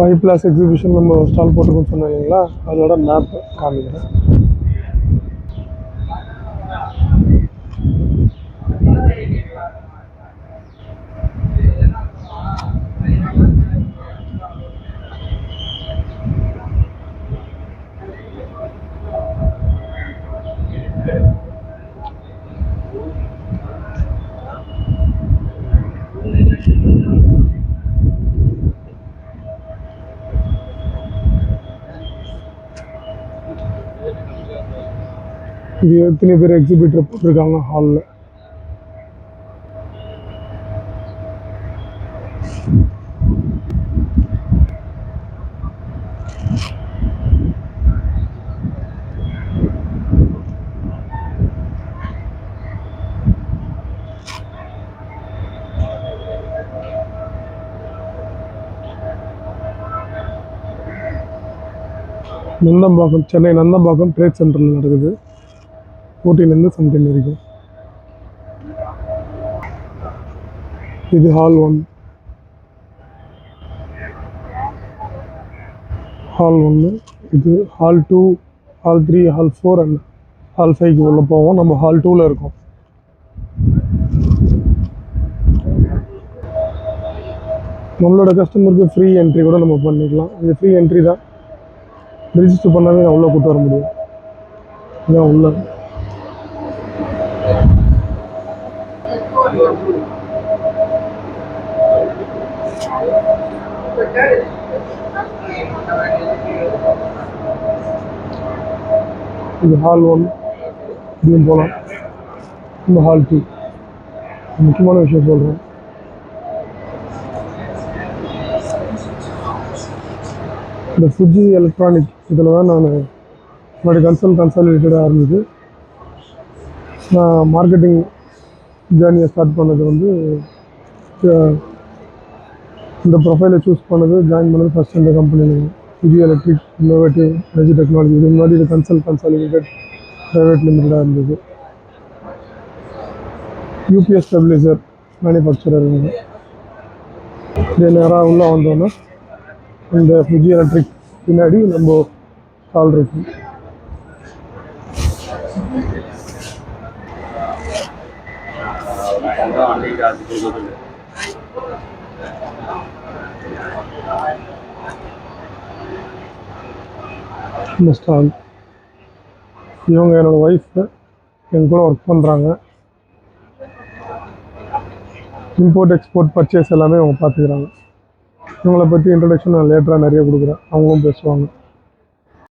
Y Plus exhibition நம்ம stall போட்டுருக்கோம்னு சொன்னீங்களா, அதோட மேப் காமிக்கிறேன். இது எத்தனை பேர் எக்ஸிபிட்டர் போட்டிருக்காங்க ஹாலில். நந்தம்பாக்கம், சென்னை நந்தம்பாக்கம் ட்ரேட் சென்டரில் நடக்குது. 14 17 வரைக்கும். இது ஹால் 1. ஹால் 1, இது hall 2, hall 3, hall 4 and hall 5க்கு உள்ள போவோம். நம்ம ஹால் 2ல இருக்கோம். நம்மளோட கஸ்டமருக்கு ஃப்ரீ என்ட்ரி கூட நம்ம பண்ணிக்கலாம். இது ஃப்ரீ என்ட்ரி தான். ரிஜிஸ்டர் பண்ணாவே நான் உள்ளே கூட்டு வர முடியும். இதான் உள்ள. இது ஹால் 1, இதையும் போகலாம். இந்த ஹால் 2. முக்கியமான விஷயம் சொல்கிறேன். இந்த ஃபிஜி எலக்ட்ரானிக் இதில் தான் நான் என்னுடைய கன்சாலிடேட்டடாக இருந்தது. நான் மார்க்கெட்டிங் ஜேர்னியை ஸ்டார்ட் பண்ணது வந்து இந்த ப்ரொஃபைலை சூஸ் பண்ணது, ஜாயின் பண்ணது ஃபஸ்ட் இந்த கம்பெனியில் Fiji electric innovative energy technology. இது முன்னாடி இது கன்சாலிடேட்டட் ப்ரைவேட் லிமிட்டடாக இருந்தது. யூபிஎஸ் ஸ்டெபிலைசர் மேனுஃபேக்சரர் இருந்தது. இதே நேராக உள்ளே வந்தோன்னா இந்த ஃபிஜி எலக்ட்ரிக் பின்னாடி நம்ம ஸ்டால் இருக்கு. இந்த ஸ்டால் இவங்க என்னோடய ஒய்ஃபு என் கூட ஒர்க் பண்ணுறாங்க. இம்போர்ட் எக்ஸ்போர்ட் பர்ச்சேஸ் எல்லாமே அவங்க பார்த்துக்கிறாங்க. இவங்களை பற்றி இன்ட்ரடக்ஷன் நான் லேட்டராக நிறைய கொடுக்குறேன், அவங்களும் பேசுவாங்க.